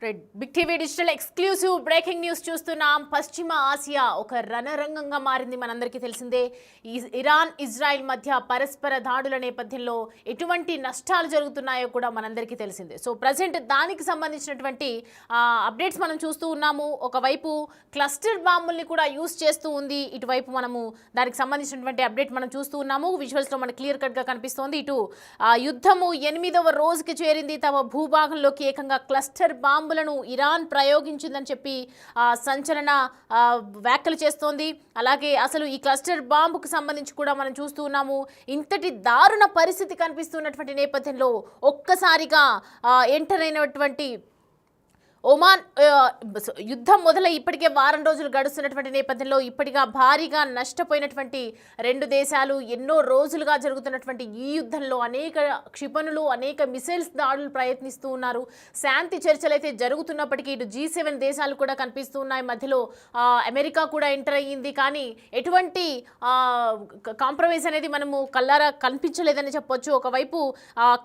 Big TV digital exclusive breaking news చూస్తున్నాం. పశ్చిమ Asia ఒక రణరంగంగా మారింది. మనందరికీ తెలిసిందే. ఇరాన్ ఇజ్రాయెల్ మధ్య పరస్పర దాడుల నేపథ్యంలో ఎటువంటి నష్టాలు జరుగుతున్నాయో కూడా మనందరికీ తెలిసిందే. సో ప్రజెంట్ దానికి సంబంధించినటువంటి అప్డేట్స్ మనం చూస్తూ ఉన్నాము. ఒకవైపు క్లస్టర్ బాంబుల్ని కూడా యూస్ చేస్తూ ఉంది, ఇటువైపు మనము దానికి సంబంధించినటువంటి అప్డేట్ మనం చూస్తూ ఉన్నాము. విజువల్స్లో మనకు క్లియర్ కట్గా కనిపిస్తోంది. ఇటు యుద్ధము 8వ రోజుకి చేరింది. తమ భూభాగంలోకి ఏకంగా క్లస్టర్ బాంబులను ఇరాన్ ప్రయోగించిందని చెప్పి సంచలన వ్యాఖ్యలు చేస్తోంది. అలాగే అసలు ఈ క్లస్టర్ బాంబుకు సంబంధించి కూడా మనం చూస్తూ ఉన్నాము. ఇంతటి దారుణ పరిస్థితి కనిపిస్తున్నటువంటి నేపథ్యంలో ఒక్కసారిగా ఎంటర్ అయినటువంటి ఒమాన్ యుద్ధం మొదలై ఇప్పటికే వారం రోజులు గడుస్తున్నటువంటి నేపథ్యంలో ఇప్పటిగా భారీగా నష్టపోయినటువంటి రెండు దేశాలు, ఎన్నో రోజులుగా జరుగుతున్నటువంటి ఈ యుద్ధంలో అనేక క్షిపణులు, అనేక మిసైల్స్ దాడులు ప్రయత్నిస్తూ ఉన్నారు. శాంతి చర్చలు అయితే జరుగుతున్నప్పటికీ ఇటు G7 దేశాలు కూడా కనిపిస్తూ ఉన్నాయి. మధ్యలో అమెరికా కూడా ఎంటర్ అయ్యింది. కానీ ఎటువంటి కాంప్రమైజ్ అనేది మనము కల్లారా కనిపించలేదని చెప్పొచ్చు. ఒకవైపు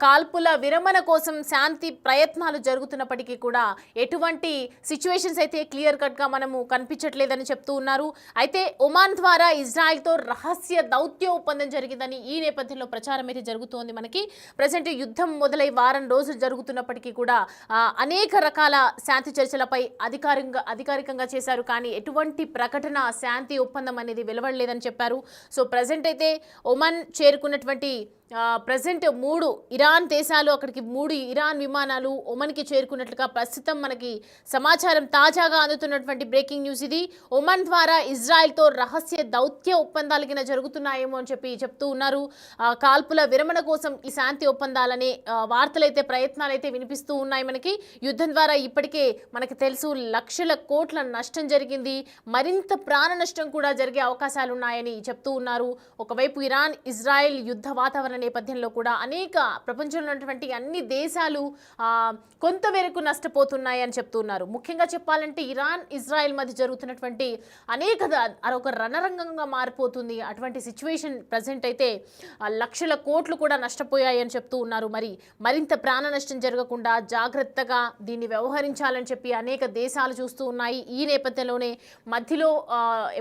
కాల్పుల విరమణ కోసం శాంతి ప్రయత్నాలు జరుగుతున్నప్పటికీ కూడా ఎటువంటి సిచ్యువేషన్స్ అయితే క్లియర్ కట్గా మనము కనిపించట్లేదని చెప్తూ ఉన్నారు. అయితే ఒమాన్ ద్వారా ఇజ్రాయెల్తో రహస్య దౌత్య ఒప్పందం జరిగిందని ఈ నేపథ్యంలో ప్రచారం అయితే జరుగుతోంది. మనకి ప్రజెంట్ యుద్ధం మొదలై వారం రోజులు జరుగుతున్నప్పటికీ కూడా అనేక రకాల శాంతి చర్చలపై అధికారికంగా చేశారు. కానీ ఎటువంటి ప్రకటన శాంతి ఒప్పందం అనేది వెలువడలేదని చెప్పారు. సో ప్రజెంట్ అయితే ఒమాన్ చేరుకున్నటువంటి ప్రజెంట్ 3 ఇరాన్ దేశాలు, అక్కడికి 3 ఇరాన్ విమానాలు ఒమన్కి చేరుకున్నట్లుగా ప్రస్తుతం మనకి సమాచారం తాజాగా అందుతున్నటువంటి బ్రేకింగ్ న్యూస్ ఇది. ఒమన్ ద్వారా ఇజ్రాయెల్తో రహస్య దౌత్య ఒప్పందాలు కింద జరుగుతున్నాయేమో అని చెప్తూ ఉన్నారు. కాల్పుల విరమణ కోసం ఈ శాంతి ఒప్పందాలనే వార్తలైతే ప్రయత్నాలైతే వినిపిస్తూ ఉన్నాయి. మనకి యుద్ధం ద్వారా ఇప్పటికే మనకి తెలుసు లక్షల కోట్ల నష్టం జరిగింది. మరింత ప్రాణ నష్టం కూడా జరిగే అవకాశాలు ఉన్నాయని చెప్తూ ఉన్నారు. ఒకవైపు ఇరాన్ ఇజ్రాయెల్ యుద్ధ వాతావరణ నేపథ్యంలో కూడా అనేక ప్రపంచంలో ఉన్నటువంటి అన్ని దేశాలు కొంతవరకు నష్టపోతున్నాయి అని చెప్తున్నారు. ముఖ్యంగా చెప్పాలంటే ఇరాన్ ఇజ్రాయెల్ మధ్య జరుగుతున్నటువంటి ఒక రణరంగంగా మారిపోతుంది. అటువంటి సిచ్యువేషన్ ప్రజెంట్ అయితే లక్షల కోట్లు కూడా నష్టపోయాయి అని చెప్తూ ఉన్నారు. మరింత ప్రాణ నష్టం జరగకుండా జాగ్రత్తగా దీన్ని వ్యవహరించాలని చెప్పి అనేక దేశాలు చూస్తూ ఉన్నాయి. ఈ నేపథ్యంలోనే మధ్యలో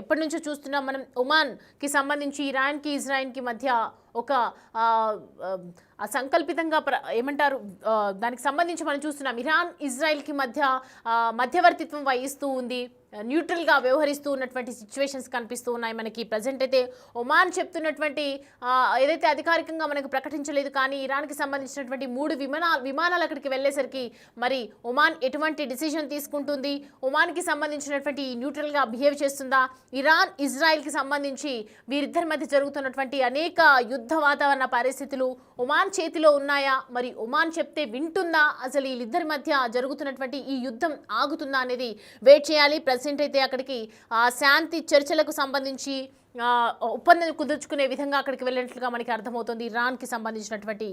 ఎప్పటి నుంచో చూస్తున్నాం మనం, ఒమాన్కి సంబంధించి ఇరాన్కి ఇజ్రాయెల్కి మధ్య ఒక సంకల్పితంగా ఏమంటారు దానికి సంబంధించి మనం చూస్తున్నాం. ఇరాన్ ఇజ్రాయెల్కి మధ్య మధ్యవర్తిత్వం వహిస్తూ ఉంది, న్యూట్రల్గా వ్యవహరిస్తూ ఉన్నటువంటి సిచ్యువేషన్స్ కనిపిస్తూ ఉన్నాయి మనకి. ప్రజెంట్ అయితే ఒమాన్ చెప్తున్నటువంటి ఏదైతే అధికారికంగా మనకు ప్రకటించలేదు, కానీ ఇరాన్కి సంబంధించినటువంటి 3 విమానాలు అక్కడికి వెళ్ళేసరికి మరి ఒమాన్ ఎటువంటి డిసిజన్ తీసుకుంటుంది, ఒమాన్కి సంబంధించినటువంటి న్యూట్రల్గా బిహేవ్ చేస్తుందా, ఇరాన్ ఇజ్రాయెల్కి సంబంధించి వీరిద్దరి మధ్య జరుగుతున్నటువంటి అనేక యుద్ధ వాతావరణ పరిస్థితులు ఒమాన్ చేతిలో ఉన్నాయా, మరి ఒమాన్ చెప్తే వింటుందా, అసలు వీళ్ళిద్దరి మధ్య జరుగుతున్నటువంటి ఈ యుద్ధం ఆగుతుందా అనేది వెయిట్ చేయాలి. ప్రెసిడెంట్ అయితే అక్కడికి శాంతి చర్చలకు సంబంధించి ఒప్పందం కుదుర్చుకునే విధంగా అక్కడికి వెళ్ళినట్లుగా మనకి అర్థమవుతుంది. ఇరాన్కి సంబంధించినటువంటి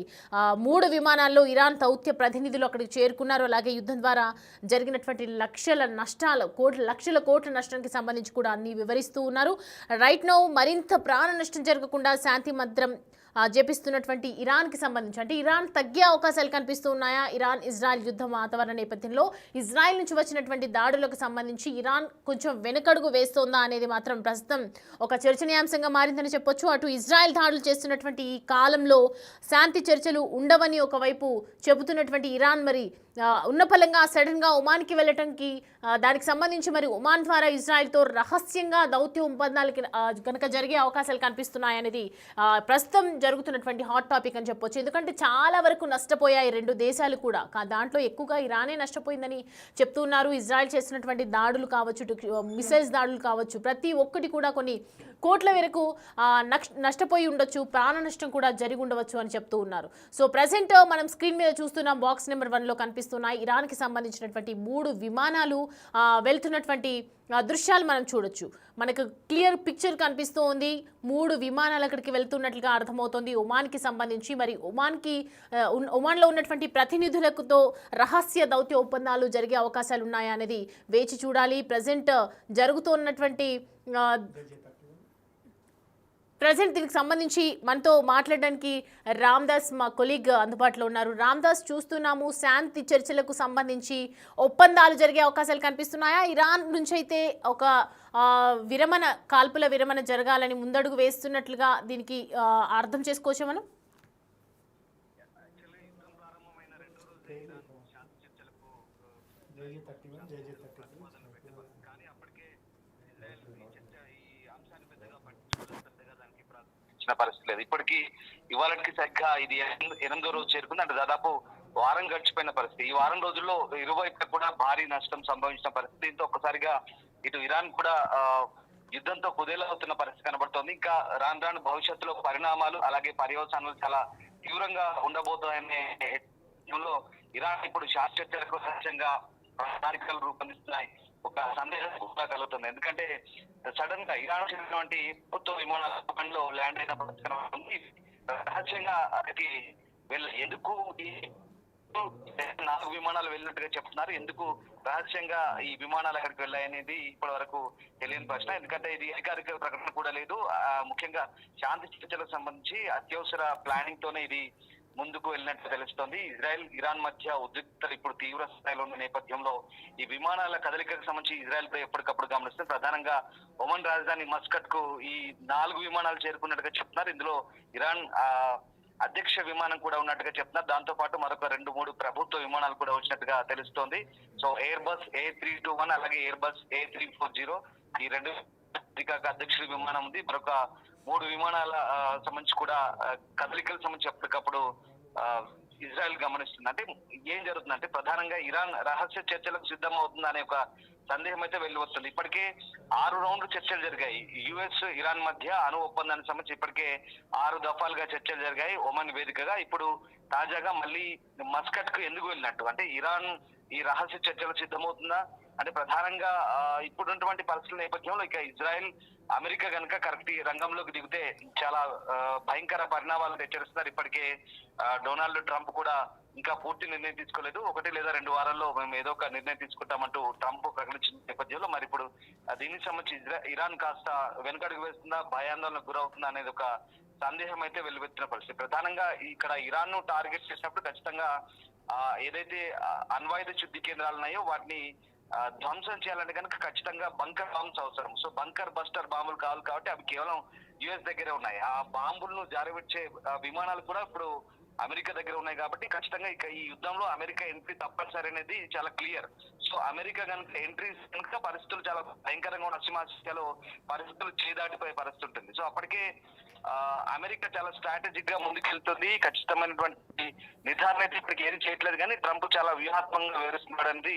3 విమానాల్లో ఇరాన్ దౌత్య ప్రతినిధులు అక్కడికి చేరుకున్నారు. అలాగే యుద్ధం ద్వారా జరిగినటువంటి లక్షల కోట్ల నష్టానికి సంబంధించి కూడా అన్ని వివరిస్తూ ఉన్నారు. రైట్ నౌ మరింత ప్రాణ నష్టం జరగకుండా శాంతి మంత్రం జపిస్తున్నటువంటి ఇరాన్కి సంబంధించి, అంటే ఇరాన్ తగ్గే అవకాశాలు కనిపిస్తూ ఉన్నాయా? ఇరాన్ ఇజ్రాయెల్ యుద్ధ వాతావరణ నేపథ్యంలో ఇజ్రాయెల్ నుంచి వచ్చినటువంటి దాడులకు సంబంధించి ఇరాన్ కొంచెం వెనకడుగు వేస్తోందా అనేది మాత్రం ప్రస్తుతం ఒక చర్చనీయాంశంగా మారిందని చెప్పొచ్చు. అటు ఇజ్రాయెల్ దాడులు చేస్తున్నటువంటి ఈ కాలంలో శాంతి చర్చలు ఉండవని ఒకవైపు చెబుతున్నటువంటి ఇరాన్ మరి ఉన్న ఫలంగా సడన్గా ఒమాన్కి వెళ్ళటానికి దానికి సంబంధించి మరి ఒమాన్ ద్వారా ఇజ్రాయెల్తో రహస్యంగా దౌత్య ఒప్పందాలకి కనుక జరిగే అవకాశాలు కనిపిస్తున్నాయనేది ప్రస్తుతం జరుగుతున్నటువంటి హాట్ టాపిక్ అని చెప్పొచ్చు. ఎందుకంటే చాలా వరకు నష్టపోయాయి రెండు దేశాలు కూడా. దాంట్లో ఎక్కువగా ఇరానే నష్టపోయిందని చెప్తున్నారు. ఇజ్రాయెల్ చేస్తున్నటువంటి దాడులు కావచ్చు, మిసైల్స్ దాడులు కావచ్చు, ప్రతి ఒక్కటి కూడా కొన్ని కోట్ల వరకు నష్టపోయి ఉండొచ్చు, ప్రాణ నష్టం కూడా జరిగి ఉండవచ్చు అని చెప్తూ ఉన్నారు. సో ప్రజెంట్ మనం స్క్రీన్ మీద చూస్తున్నాం, బాక్స్ నెంబర్ 1లో కనిపిస్తున్నాయి ఇరాన్కి సంబంధించినటువంటి 3 విమానాలు వెళ్తున్నటువంటి దృశ్యాలు మనం చూడొచ్చు. మనకు క్లియర్ పిక్చర్ కనిపిస్తూ ఉంది. 3 విమానాలు అక్కడికి వెళ్తున్నట్లుగా అర్థమవుతుంది ఒమాన్కి సంబంధించి. మరి ఒమాన్లో ఉన్నటువంటి ప్రతినిధులతో రహస్య దౌత్య ఒప్పందాలు జరిగే అవకాశాలు ఉన్నాయా అనేది వేచి చూడాలి. ప్రజెంట్ జరుగుతున్నటువంటి ప్రజెంట్ దీనికి సంబంధించి మనతో మాట్లాడడానికి రామ్దాస్ మా కొలీగ్ అందుబాటులో ఉన్నారు. రామ్దాస్, చూస్తున్నాము శాంతి చర్చలకు సంబంధించి ఒప్పందాలు జరిగే అవకాశాలు కనిపిస్తున్నాయా? ఇరాన్ నుంచి అయితే ఒక కాల్పుల విరమణ జరగాలని ముందడుగు వేస్తున్నట్లుగా దీనికి అర్థం చేసుకోవచ్చా మనం? పరిస్థితి లేదు. ఇప్పటికీ ఇవాళకి సరిగ్గా ఇది 8వ రోజు చేరుకుంది. అంటే దాదాపు వారం గడిచిపోయిన పరిస్థితి. ఈ వారం రోజుల్లో ఇరువైపులా కూడా భారీ నష్టం సంభవించిన పరిస్థితి. దీంతో ఒక్కసారిగా ఇటు ఇరాన్ కూడా యుద్ధంతో కుదేలవుతున్న పరిస్థితి కనబడుతోంది. ఇంకా రాను రాను భవిష్యత్తులో పరిణామాలు అలాగే పర్యవసానాలు చాలా తీవ్రంగా ఉండబోతాయనే ఇరాన్ ఇప్పుడు శాస్త్రచర్చలకు సహజంగా ప్రణాళికలు రూపొందిస్తున్నాయి. ఒక సందేహం కూడా కలుగుతుంది. ఎందుకంటే సడన్ గా ఇరాన్ చెందినటువంటి ప్రభుత్వ విమానాల్లో ల్యాండ్ అయిన రహస్యంగా అది ఎందుకు ఈ 4 విమానాలు వెళ్ళినట్టుగా చెప్తున్నారు. ఎందుకు రహస్యంగా ఈ విమానాలు ఎక్కడికి వెళ్ళాయనేది ఇప్పటి వరకు తెలియని ప్రశ్న. ఎందుకంటే ఇది అధికారిక ప్రకటన కూడా లేదు. ముఖ్యంగా శాంతి చర్చలకు సంబంధించి అత్యవసర ప్లానింగ్ తోనే ఇది ముందుకు వెళ్ళినట్టు తెలుస్తోంది. ఇజ్రాయెల్ ఇరాన్ మధ్య ఉద్రిక్తతలు ఇప్పుడు తీవ్ర స్థాయిలో ఉన్న నేపథ్యంలో ఈ విమానాల కదలికకు సంబంధించి ఇజ్రాయెల్ పై ఎప్పటికప్పుడు గమనిస్తుంది. ప్రధానంగా ఒమన్ రాజధాని మస్కట్ కు ఈ 4 విమానాలు చేరుకున్నట్టుగా చెప్తున్నారు. ఇందులో ఇరాన్ అధ్యక్ష విమానం కూడా ఉన్నట్టుగా చెప్తున్నారు. దాంతో పాటు మరొక 2-3 ప్రభుత్వ విమానాలు కూడా వచ్చినట్టుగా తెలుస్తోంది. సో ఎయిర్ బస్ A321 అలాగే ఎయిర్ బస్ A340 ఈ 2 అధ్యక్షుడి విమానం ఉంది. మరొక 3 విమానాల సంబంధించి కూడా కదలికలకు సంబంధించి ఎప్పటికప్పుడు ఇజ్రాయెల్ గమనిస్తుంది. అంటే ఏం జరుగుతుందంటే ప్రధానంగా ఇరాన్ రహస్య చర్చలకు సిద్ధం అవుతుంది అనే ఒక సందేహం అయితే వెళ్ళి వస్తుంది. ఇప్పటికే 6 రౌండ్లు చర్చలు జరిగాయి. US ఇరాన్ మధ్య అణు ఒప్పందానికి సంబంధించి ఇప్పటికే 6 దఫాలుగా చర్చలు జరిగాయి ఒమన్ వేదికగా. ఇప్పుడు తాజాగా మళ్ళీ మస్కట్ కు ఎందుకు వెళ్ళినట్టు? అంటే ఇరాన్ ఈ రహస్య చర్చలు సిద్ధమవుతుందా అంటే ప్రధానంగా ఇప్పుడున్నటువంటి పరిస్థితుల నేపథ్యంలో ఇక ఇజ్రాయెల్ అమెరికా కనుక కరెక్ట్ ఈ రంగంలోకి దిగితే చాలా భయంకర పరిణామాలను హెచ్చరిస్తున్నారు. ఇప్పటికే డొనాల్డ్ ట్రంప్ కూడా ఇంకా పూర్తి నిర్ణయం తీసుకోలేదు. 1 లేదా 2 వారాల్లో మేము ఏదో ఒక నిర్ణయం తీసుకుంటామంటూ ట్రంప్ ప్రకటించిన నేపథ్యంలో మరి ఇప్పుడు దీనికి సంబంధించి ఇరాన్ కాస్త వెనుకడుగు వేస్తుందా, భయాందోళనకు గురవుతుందా అనేది ఒక సందేహం అయితే వెలువెత్తిన పరిస్థితి. ప్రధానంగా ఇక్కడ ఇరాన్ ను టార్గెట్ చేసినప్పుడు ఖచ్చితంగా ఏదైతే అణ్వాయుధ శుద్ధి కేంద్రాలు ఉన్నాయో వాటిని ధ్వంసం చేయాలంటే కనుక ఖచ్చితంగా బంకర్ బాంబ్స్ అవసరం. సో బంకర్ బస్టర్ బాంబులు కావాలి కాబట్టి అవి కేవలం US దగ్గరే ఉన్నాయి. ఆ బాంబులను జారవిడ్చే విమానాలు కూడా ఇప్పుడు అమెరికా దగ్గర ఉన్నాయి కాబట్టి ఖచ్చితంగా ఇక ఈ యుద్ధంలో అమెరికా ఎంట్రీ తప్పనిసరి అనేది చాలా క్లియర్. సో అమెరికా కనుక ఎంట్రీ కనుక పరిస్థితులు చాలా భయంకరంగా ఉన్న పశ్చిమాసియాలో పరిస్థితులు చేదాటిపోయే పరిస్థితి ఉంటుంది. సో అప్పటికే అమెరికా చాలా స్ట్రాటజిక్ గా ముందుకెళ్తుంది. ఖచ్చితమైనటువంటి నిర్ధారణ అయితే ఇప్పటికి ఏం చేయట్లేదు, కానీ ట్రంప్ చాలా వ్యూహాత్మకంగా వివరిస్తున్నాడు అనేది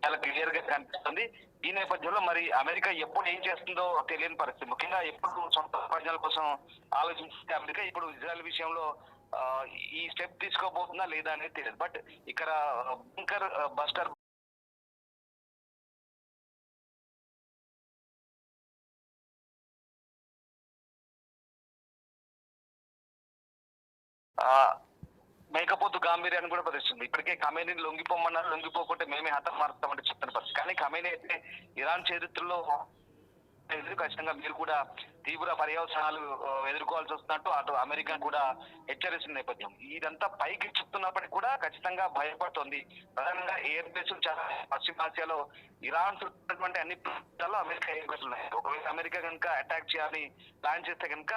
చాలా క్లియర్ గా కనిపిస్తుంది. ఈ నేపథ్యంలో మరి అమెరికా ఎప్పుడు ఏం చేస్తుందో తెలియని పరిస్థితి. ముఖ్యంగా ఎప్పుడు సొంత ప్రజల కోసం ఆలోచించే అమెరికా ఇప్పుడు ఇజ్రాయెల్ విషయంలో ఈ స్టెప్ తీసుకోబోతుందా లేదా అనేది తెలియదు. బట్ ఇక్కడ బంకర్ బస్టర్ మేకపోతు గాంభీర్యాన్ని కూడా ప్రదర్శిస్తుంది. ఇప్పటికే ఖమేనీని లొంగిపోమన్నారు, లొంగిపోకుంటే మేమే హతమారుస్తామంటే చెప్తున్న పరిస్థితి. కానీ ఖమేనీ అయితే ఇరాన్ చరిత్రలో ఖచ్చితంగా మీరు కూడా తీవ్ర పర్యవసానాలు ఎదుర్కోవాల్సి వస్తున్నట్టు అటు అమెరికా కూడా హెచ్చరిస్తున్న నేపథ్యం. ఇదంతా పైకి చెప్తున్నప్పటికీ కూడా ఖచ్చితంగా భయపడుతోంది. ప్రధానంగా ఎయిర్ బేస్ చాలా పశ్చిమాసియాలో ఇరాన్ చుట్టూన్నటువంటి అన్ని ప్రాంతాల్లో అమెరికా ఎయిర్ బేస్ ఉన్నాయి. ఒకవేళ అమెరికా కనుక అటాక్ చేయాలని ప్లాన్ చేస్తే కనుక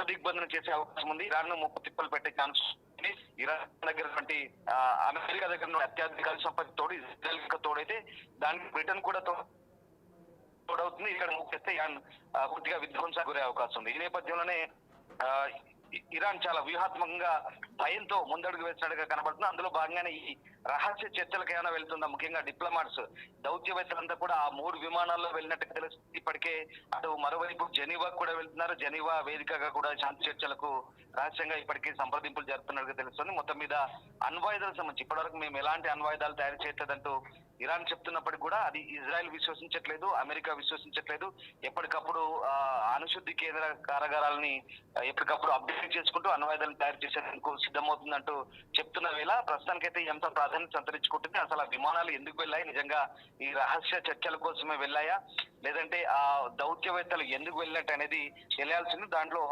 దిగ్బంధనం చేసే అవకాశం ఉంది. ఇరాన్ ను ముప్పు తిప్పలు పెట్టే ఛాన్స్ ఉంది. ఇరాన్ దగ్గర అమెరికా దగ్గర అత్యాధిక సంపత్తి తోడు ఇజ్రాయెల్ తోడైతే దానికి బ్రిటన్ కూడా తోడవుతుంది. ఇక్కడ ముఖ్యస్తే ఇరాన్ పూర్తిగా విధ్వంసానికి గురే అవకాశం ఉంది. ఈ నేపథ్యంలోనే ఇరాన్ చాలా వ్యూహాత్మకంగా భయంతో ముందడుగు వేసినట్టుగా కనబడుతుంది. అందులో భాగంగానే ఈ రహస్య చర్చలకు ఏమైనా వెళ్తుందా, ముఖ్యంగా డిప్లొమాట్స్ దౌత్యవేత్తలంతా కూడా ఆ 3 విమానాల్లో వెళ్ళినట్టుగా తెలుస్తుంది. ఇప్పటికే అటు మరోవైపు జెనీవా కూడా వెళ్తున్నారు. జెనీవా వేదికగా కూడా శాంతి చర్చలకు రహస్యంగా ఇప్పటికే సంప్రదింపులు జరుపుతున్నట్టుగా తెలుస్తుంది. మొత్తం మీద అణ్వాయుధాలకు సంబంధించి ఇప్పటివరకు మేము ఎలాంటి అణ్వాయుధాలు తయారు చేయట్లేదంటూ ఇరాన్ చెప్తున్నప్పటికీ కూడా అది ఇజ్రాయెల్ విశ్వసించట్లేదు, అమెరికా విశ్వసించట్లేదు. ఎప్పటికప్పుడు అణుశుద్ధి కేంద్ర కారాగారాలని ఎప్పటికప్పుడు అప్డేట్ చేసుకుంటూ అణ్వాయుధాలను తయారు చేసేందుకు సిద్ధమవుతుందంటూ చెప్తున్న వేళ ప్రస్తుతానికైతే ఎంత ప్రాధాన్యత సంతరించుకుంటుంది, అసలు ఆ విమానాలు ఎందుకు వెళ్ళాయి, నిజంగా ఈ రహస్య చర్చల కోసమే వెళ్ళాయా, లేదంటే ఆ దౌత్యవేత్తలు ఎందుకు వెళ్ళినట్టు అనేది తెలియాల్సింది. దాంట్లో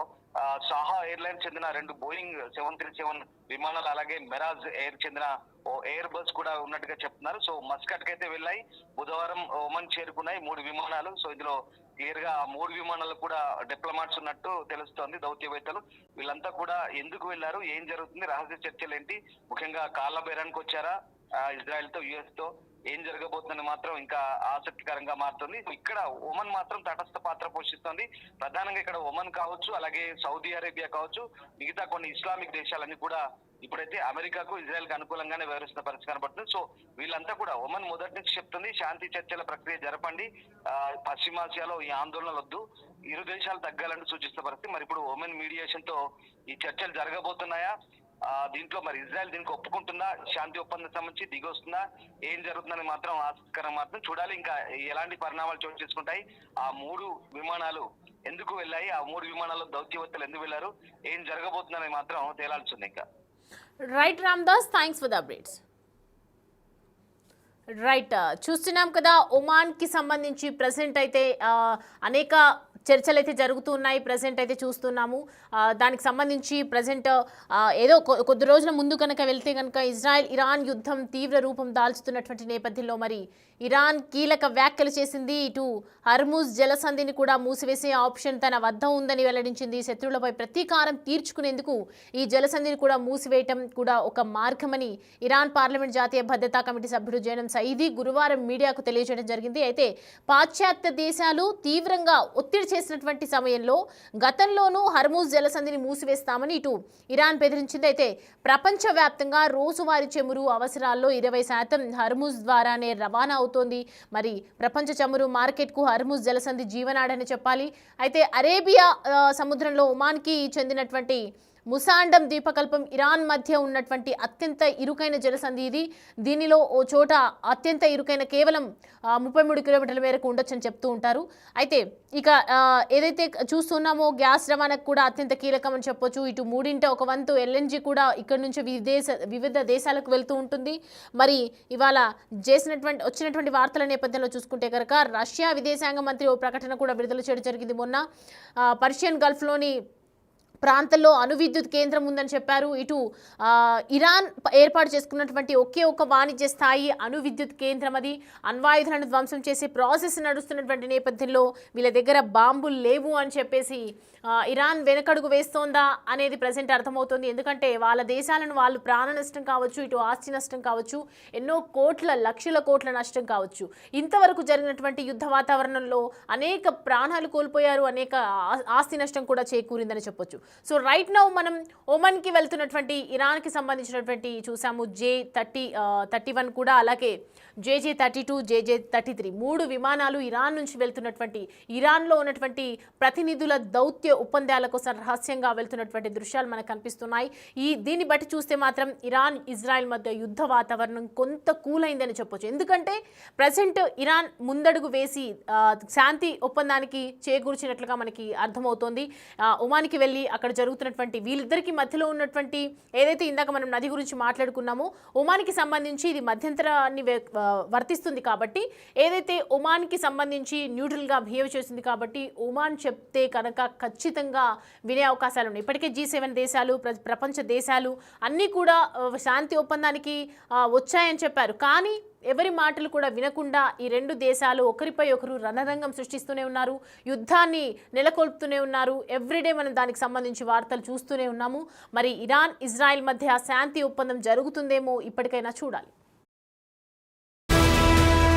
సాహా ఎయిర్లైన్స్ చెందిన 2 బోయింగ్ 737 విమానాలు, అలాగే మెరాజ్ ఎయిర్ చెందిన ఓ ఎయిర్ బస్ కూడా ఉన్నట్టుగా చెప్తున్నారు. సో మస్కట్ కైతే వెళ్ళాయి, బుధవారం ఒమన్ చేరుకున్నాయి 3 విమానాలు. సో ఇందులో క్లియర్ గా 3 విమానాలు కూడా డిప్లొమాట్స్ ఉన్నట్టు తెలుస్తోంది. దౌత్యవేత్తలు వీళ్ళంతా కూడా ఎందుకు వెళ్లారు, ఏం జరుగుతుంది, రహస్య చర్చలు ఏంటి, ముఖ్యంగా కాళ్ళ బేరానికి వచ్చారా ఇజ్రాయెల్ తో, యుఎస్ తో, ఏం జరగబోతుందని మాత్రం ఇంకా ఆసక్తికరంగా మారుతుంది. ఇక్కడ ఒమన్ మాత్రం తటస్థ పాత్ర పోషిస్తోంది. ప్రధానంగా ఇక్కడ ఒమన్ కావచ్చు, అలాగే సౌదీ అరేబియా కావచ్చు, మిగతా కొన్ని ఇస్లామిక్ దేశాలన్నీ కూడా ఇప్పుడైతే అమెరికాకు ఇజ్రాయెల్ కు అనుకూలంగానే వ్యవహరిస్తున్న పరిస్థితి కనబడుతుంది. సో వీళ్ళంతా కూడా ఒమన్ మొదటి నుంచి చెప్తుంది శాంతి చర్చల ప్రక్రియ జరపండి, పశ్చిమాసియాలో ఈ ఆందోళనలు వద్దు, ఇరు దేశాలు తగ్గాలని సూచిస్తున్న పరిస్థితి. మరి ఇప్పుడు ఒమన్ మీడియేషన్ తో ఈ చర్చలు జరగబోతున్నాయా, దీంట్లో మరి ఇజ్రాయెల్ దీనికి ఒప్పుకుంటుందా, శాంతి ఒప్పందం సంబంధించి దిగొస్తుందా, ఏం జరుగుతుందని మాత్రం ఆసక్తికరం మాత్రం చూడాలి. ఇంకా ఎలాంటి పరిణామాలు చోటు చేసుకుంటాయి, ఆ 3 విమానాలు ఎందుకు వెళ్ళాయి, ఆ 3 విమానాల్లో దౌత్యవేత్తలు ఎందుకు వెళ్ళారు, ఏం జరగబోతుందని మాత్రం తేలాల్సింది. ఇంకా right Ramdas, thanks for the updates. Right, చూస్తున్నాం కదా ఒమాన్కి సంబంధించి ప్రజెంట్ అయితే అనేక చర్చలు అయితే జరుగుతూ ఉన్నాయి. ప్రజెంట్ అయితే చూస్తున్నాము. దానికి సంబంధించి ప్రజెంట్ ఏదో కొద్ది రోజుల ముందు కనుక వెళ్తే కనుక ఇజ్రాయెల్ ఇరాన్ యుద్ధం తీవ్ర రూపం దాల్చుతున్నటువంటి నేపథ్యంలో మరి ఇరాన్ కీలక వ్యాఖ్యలు చేసింది. ఇటు హర్ముజ్ జలసంధిని కూడా మూసివేసే ఆప్షన్ తన వద్ద ఉందని వెల్లడించింది. శత్రువులపై ప్రతీకారం తీర్చుకునేందుకు ఈ జలసంధిని కూడా మూసివేయటం కూడా ఒక మార్గమని ఇరాన్ పార్లమెంట్ జాతీయ భద్రతా కమిటీ సభ్యుడు జైనం సయీదీ గురువారం మీడియాకు తెలియజేయడం జరిగింది. అయితే పాశ్చాత్య దేశాలు తీవ్రంగా ఒత్తిడి చేసినటువంటి సమయంలో గతంలోనూ హర్ముజ్ జలసంధిని మూసివేస్తామని ఇటు ఇరాన్ బెదిరించింది. అయితే ప్రపంచవ్యాప్తంగా రోజువారీ చమురు అవసరాల్లో 20% హర్ముజ్ ద్వారానే రవాణా అవుతోంది. మరి ప్రపంచ చమురు మార్కెట్కు హర్ముజ్ జలసంధి జీవనాడని చెప్పాలి. అయితే అరేబియా సముద్రంలో ఒమాన్కి చెందినటువంటి ముసాండం ద్వీపకల్పం ఇరాన్ మధ్య ఉన్నటువంటి అత్యంత ఇరుకైన జలసంధి ఇది. దీనిలో ఓ చోట అత్యంత ఇరుకైన కేవలం 33 కిలోమీటర్ల మేరకు ఉండొచ్చని చెప్తూ ఉంటారు. అయితే ఇక ఏదైతే చూస్తున్నామో గ్యాస్ రవాణాకు కూడా అత్యంత కీలకం అని చెప్పొచ్చు. ఇటు 3 ఒక వంతు LNG కూడా ఇక్కడ నుంచి వివిధ దేశాలకు వెళ్తూ ఉంటుంది. మరి ఇవాళ వచ్చినటువంటి వార్తల నేపథ్యంలో చూసుకుంటే కనుక రష్యా విదేశాంగ మంత్రి ఓ ప్రకటన కూడా విడుదల చేయడం జరిగింది. మొన్న పర్షియన్ గల్ఫ్లోని ప్రాంతంలో అణు విద్యుత్ కేంద్రం ఉందని చెప్పారు. ఇటు ఇరాన్ ఏర్పాటు చేసుకున్నటువంటి ఒకే ఒక వాణిజ్య స్థాయి అణు విద్యుత్ కేంద్రం అది. అణ్వాయుధాలను ధ్వంసం చేసే ప్రాసెస్ నడుస్తున్నటువంటి నేపథ్యంలో వీళ్ళ దగ్గర బాంబులు లేవు అని చెప్పేసి ఇరాన్ వెనకడుగు వేస్తోందా అనేది ప్రజెంట్ అర్థమవుతుంది. ఎందుకంటే వాళ్ళ దేశాలను వాళ్ళు ప్రాణ నష్టం కావచ్చు, ఇటు ఆస్తి నష్టం కావచ్చు, ఎన్నో లక్షల కోట్ల నష్టం కావచ్చు. ఇంతవరకు జరిగినటువంటి యుద్ధ వాతావరణంలో అనేక ప్రాణాలు కోల్పోయారు, అనేక ఆస్తి నష్టం కూడా చేకూరిందని చెప్పొచ్చు. సో రైట్ నౌ మనం ఒమన్కి వెళ్తున్నటువంటి ఇరాన్కి సంబంధించినటువంటి చూసాము J-31 కూడా, అలాగే JJ-32, JJ-33 3 విమానాలు ఇరాన్ నుంచి వెళ్తున్నటువంటి, ఇరాన్లో ఉన్నటువంటి ప్రతినిధుల దౌత్య ఒప్పందాల కోసం రహస్యంగా వెళ్తున్నటువంటి దృశ్యాలు మనకు కనిపిస్తున్నాయి. దీన్ని బట్టి చూస్తే మాత్రం ఇరాన్ ఇజ్రాయెల్ మధ్య యుద్ధ వాతావరణం కొంత కూలైందని చెప్పొచ్చు. ఎందుకంటే ప్రజెంట్ ఇరాన్ ముందడుగు వేసి శాంతి ఒప్పందానికి చేకూర్చినట్లుగా మనకి అర్థమవుతోంది. ఒమాన్కి వెళ్ళి అక్కడ జరుగుతున్నటువంటి వీళ్ళిద్దరికి మధ్యలో ఉన్నటువంటి ఏదైతే ఇందాక మనం నది గురించి మాట్లాడుకున్నామో ఒమాన్కి సంబంధించి ఇది మధ్యంతరాన్ని వర్తిస్తుంది కాబట్టి, ఏదైతే ఒమాన్కి సంబంధించి న్యూట్రల్గా బిహేవ్ చేసింది కాబట్టి ఒమాన్ చెప్తే కనుక ఖచ్చితంగా వినే అవకాశాలు ఉన్నాయి. ఇప్పటికే G7 దేశాలు, ప్రపంచ దేశాలు అన్నీ కూడా శాంతి ఒప్పందానికి వచ్చాయని చెప్పారు. కానీ ఎవరి మాటలు కూడా వినకుండా ఈ 2 దేశాలు ఒకరిపై ఒకరు రణరంగం సృష్టిస్తూనే ఉన్నారు, యుద్ధాన్ని నెలకొల్పుతూనే ఉన్నారు. ఎవ్రీడే మనం దానికి సంబంధించి వార్తలు చూస్తూనే ఉన్నాము. మరి ఇరాన్ ఇజ్రాయెల్ మధ్య శాంతి ఒప్పందం జరుగుతుందేమో ఇప్పటికైనా చూడాలి.